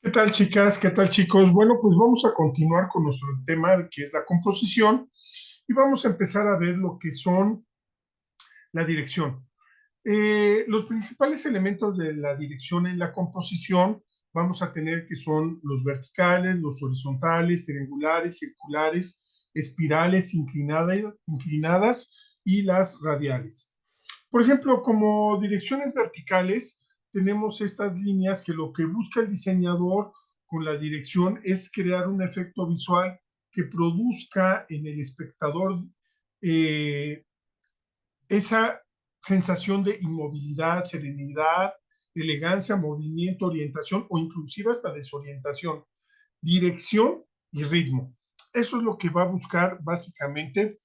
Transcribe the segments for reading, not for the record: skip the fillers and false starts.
¿Qué tal, chicas? ¿Qué tal, chicos? Bueno, pues vamos a continuar con nuestro tema que es la composición y vamos a empezar a ver lo que son la dirección. Los principales elementos de la dirección en la composición vamos a tener que son los verticales, los horizontales, triangulares, circulares, espirales, inclinadas y las radiales. Por ejemplo, como direcciones verticales, tenemos estas líneas que lo que busca el diseñador con la dirección es crear un efecto visual que produzca en el espectador eh, esa sensación de inmovilidad, serenidad, elegancia, movimiento, orientación o inclusive hasta desorientación, dirección y ritmo. Eso es lo que va a buscar básicamente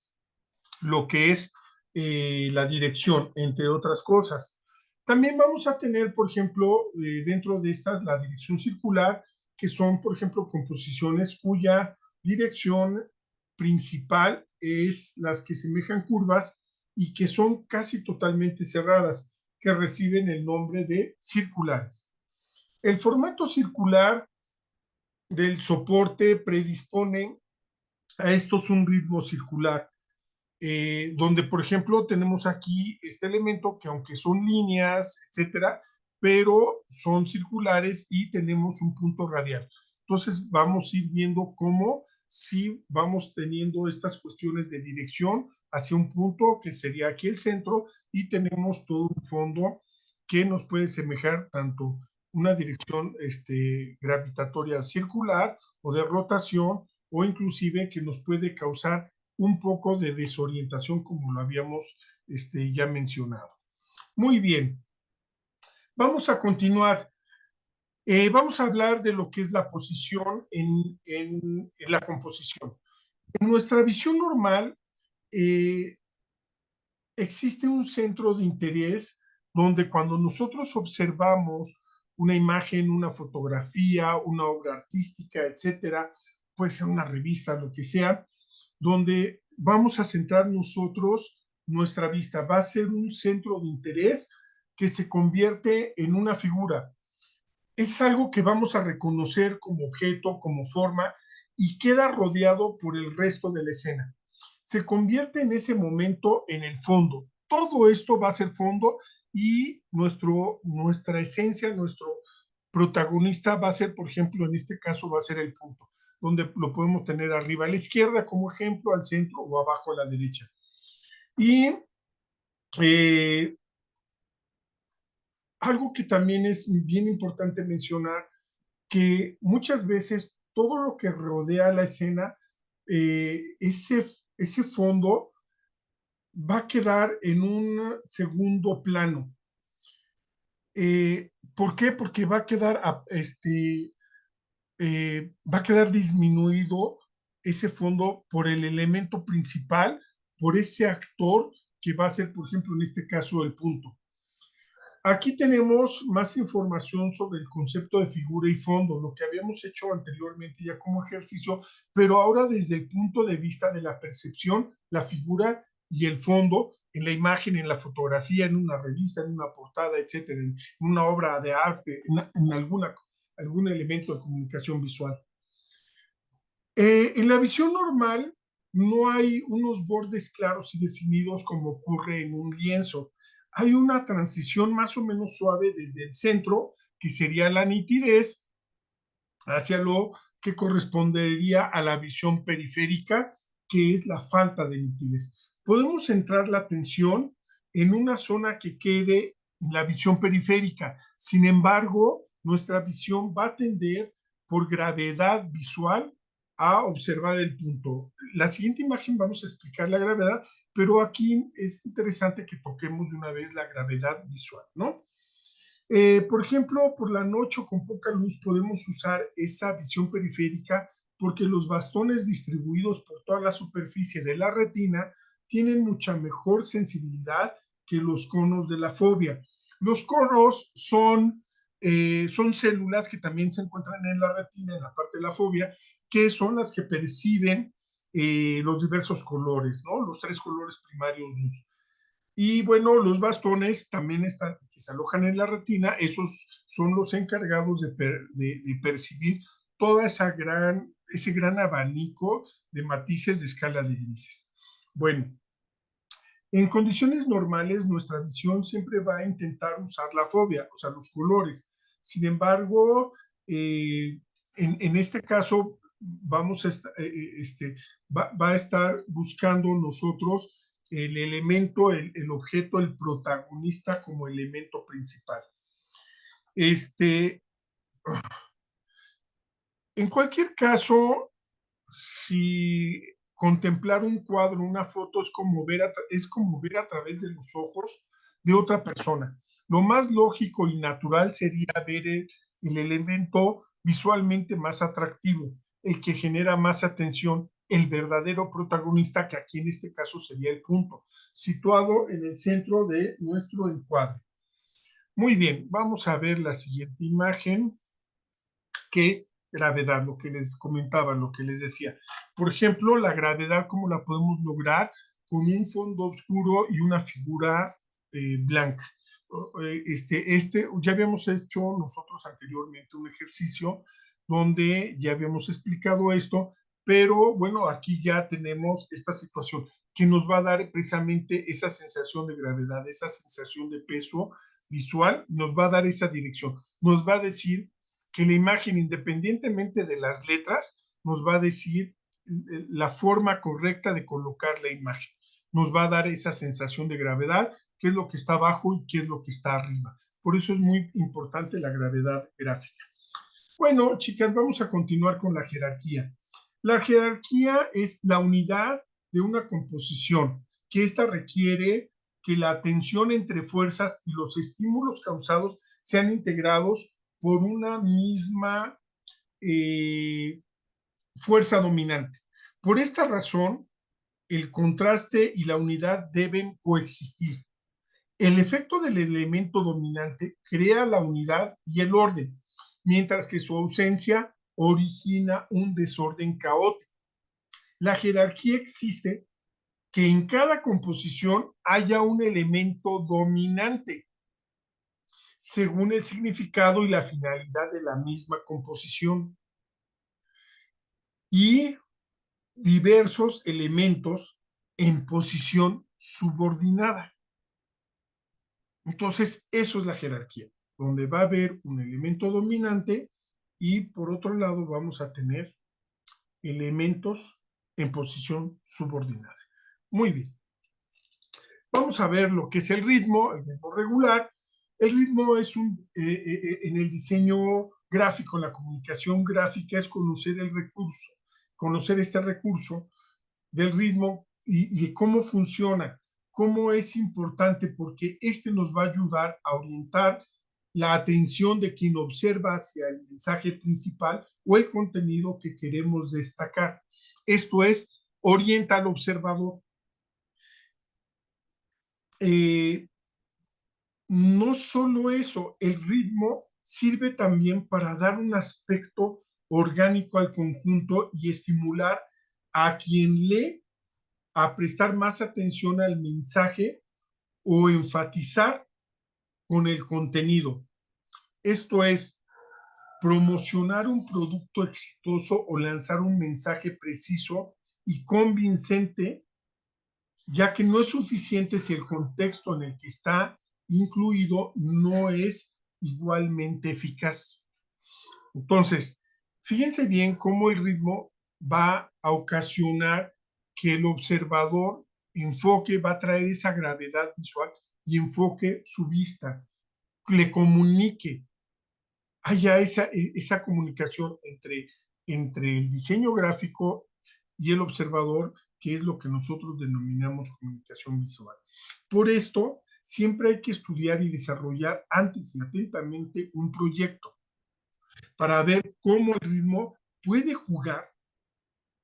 lo que es la dirección, entre otras cosas. También vamos a tener, por ejemplo, dentro de estas, la dirección circular, que son, por ejemplo, composiciones cuya dirección principal es las que semejan curvas y que son casi totalmente cerradas, que reciben el nombre de circulares. El formato circular del soporte predispone a estos un ritmo circular donde, por ejemplo, tenemos aquí este elemento que aunque son líneas, etcétera, pero son circulares y tenemos un punto radial. Entonces vamos a ir viendo cómo si vamos teniendo estas cuestiones de dirección hacia un punto que sería aquí el centro y tenemos todo un fondo que nos puede semejar tanto una dirección gravitatoria circular o de rotación o inclusive que nos puede causar un poco de desorientación como lo habíamos ya mencionado. Muy bien, vamos a continuar. Vamos a hablar de lo que es la posición en la composición. En nuestra visión normal, eh, existe un centro de interés donde cuando nosotros observamos una imagen, una fotografía, una obra artística, etcétera, puede ser una revista, lo que sea, donde vamos a centrar nosotros nuestra vista. Va a ser un centro de interés que se convierte en una figura. Es algo que vamos a reconocer como objeto, como forma, y queda rodeado por el resto de la escena. Se convierte en ese momento en el fondo. Todo esto va a ser fondo y nuestra esencia, nuestro protagonista va a ser, por ejemplo, en este caso va a ser el punto, donde lo podemos tener arriba a la izquierda como ejemplo, al centro o abajo a la derecha. Y eh, algo que también es bien importante mencionar, que muchas veces todo lo que rodea la escena, ese fondo va a quedar en un segundo plano. ¿Por qué? Porque va a quedar disminuido ese fondo por el elemento principal, por ese actor que va a ser, por ejemplo, en este caso, el punto. Aquí tenemos más información sobre el concepto de figura y fondo, lo que habíamos hecho anteriormente ya como ejercicio, pero ahora desde el punto de vista de la percepción, la figura y el fondo en la imagen, en la fotografía, en una revista, en una portada, etcétera, en una obra de arte, en algún elemento de comunicación visual. En la visión normal no hay unos bordes claros y definidos como ocurre en un lienzo. Hay una transición más o menos suave desde el centro, que sería la nitidez, hacia lo que correspondería a la visión periférica, que es la falta de nitidez. Podemos centrar la atención en una zona que quede en la visión periférica. Sin embargo, nuestra visión va a tender por gravedad visual a observar el punto. La siguiente imagen vamos a explicar la gravedad, pero aquí es interesante que toquemos de una vez la gravedad visual, ¿no? Por ejemplo, por la noche o con poca luz podemos usar esa visión periférica porque los bastones distribuidos por toda la superficie de la retina tienen mucha mejor sensibilidad que los conos de la fobia. Los conos son células que también se encuentran en la retina, en la parte de la fobia, que son las que perciben los diversos colores, ¿no? Los tres colores primarios luz. Y bueno, los bastones también están, que se alojan en la retina, esos son los encargados de percibir toda ese gran abanico de matices de escala de grises. Bueno, en condiciones normales, nuestra visión siempre va a intentar usar la fobia, o sea, los colores. Sin embargo, en este caso, va a estar buscando nosotros el elemento, el objeto, el protagonista como elemento principal. En cualquier caso, si contemplar un cuadro, una foto, es como ver a través de los ojos de otra persona. Lo más lógico y natural sería ver el elemento visualmente más atractivo, el que genera más atención, el verdadero protagonista, que aquí en este caso sería el punto, situado en el centro de nuestro encuadre. Muy bien, vamos a ver la siguiente imagen, que es gravedad, lo que les comentaba, lo que les decía. Por ejemplo, la gravedad, ¿cómo la podemos lograr? Con un fondo oscuro y una figura blanca. Ya habíamos hecho nosotros anteriormente un ejercicio donde ya habíamos explicado esto, pero bueno, aquí ya tenemos esta situación que nos va a dar precisamente esa sensación de gravedad, esa sensación de peso visual, nos va a dar esa dirección, nos va a decir que la imagen, independientemente de las letras, nos va a decir la forma correcta de colocar la imagen. Nos va a dar esa sensación de gravedad, qué es lo que está abajo y qué es lo que está arriba. Por eso es muy importante la gravedad gráfica. Bueno, chicas, vamos a continuar con la jerarquía. La jerarquía es la unidad de una composición, que esta requiere que la tensión entre fuerzas y los estímulos causados sean integrados por una misma fuerza dominante. Por esta razón, el contraste y la unidad deben coexistir. El efecto del elemento dominante crea la unidad y el orden, mientras que su ausencia origina un desorden caótico. La jerarquía existe que en cada composición haya un elemento dominante, según el significado y la finalidad de la misma composición, y diversos elementos en posición subordinada. Entonces, eso es la jerarquía, donde va a haber un elemento dominante y por otro lado vamos a tener elementos en posición subordinada. Muy bien. Vamos a ver lo que es el ritmo regular. El ritmo es en el diseño gráfico, en la comunicación gráfica, es conocer el recurso, conocer este recurso del ritmo y de cómo funciona, cómo es importante, porque este nos va a ayudar a orientar la atención de quien observa hacia el mensaje principal o el contenido que queremos destacar. Esto es, orienta al observador. No solo eso, el ritmo sirve también para dar un aspecto orgánico al conjunto y estimular a quien lee a prestar más atención al mensaje o enfatizar con el contenido. Esto es, promocionar un producto exitoso o lanzar un mensaje preciso y convincente, ya que no es suficiente si el contexto en el que está incluido no es igualmente eficaz. Entonces, fíjense bien cómo el ritmo va a ocasionar que el observador enfoque, va a traer esa gravedad visual y enfoque su vista, le comunique, haya esa comunicación entre el diseño gráfico y el observador, que es lo que nosotros denominamos comunicación visual. Por esto, siempre hay que estudiar y desarrollar antes y atentamente un proyecto para ver cómo el ritmo puede jugar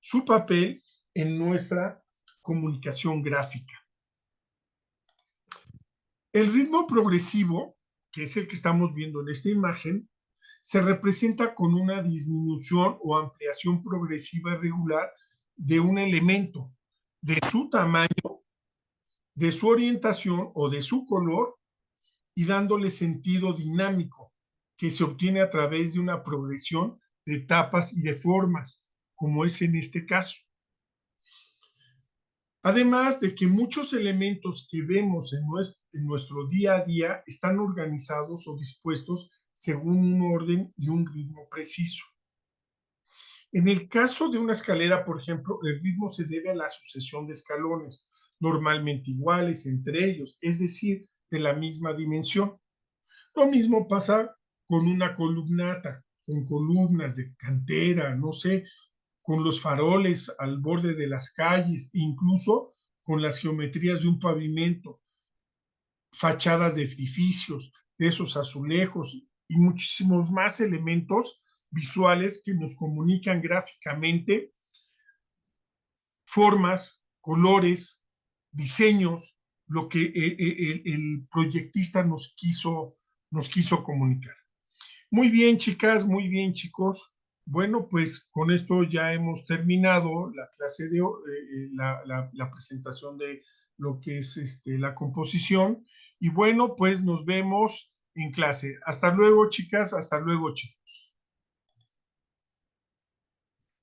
su papel en nuestra comunicación gráfica. El ritmo progresivo, que es el que estamos viendo en esta imagen, se representa con una disminución o ampliación progresiva regular de un elemento, de su tamaño, de su orientación o de su color, y dándole sentido dinámico, que se obtiene a través de una progresión de etapas y de formas, como es en este caso. Además de que muchos elementos que vemos en nuestro día a día están organizados o dispuestos según un orden y un ritmo preciso. En el caso de una escalera, por ejemplo, el ritmo se debe a la sucesión de escalones, normalmente iguales entre ellos, es decir, de la misma dimensión. Lo mismo pasa con una columnata, con columnas de cantera, no sé, con los faroles al borde de las calles, incluso con las geometrías de un pavimento, fachadas de edificios, de esos azulejos y muchísimos más elementos visuales que nos comunican gráficamente formas, colores, diseños, lo que el proyectista nos quiso comunicar. Muy bien, chicas, muy bien, chicos. Bueno, pues con esto ya hemos terminado la clase de la presentación de lo que es la composición. Y bueno, pues nos vemos en clase. Hasta luego, chicas, hasta luego, chicos.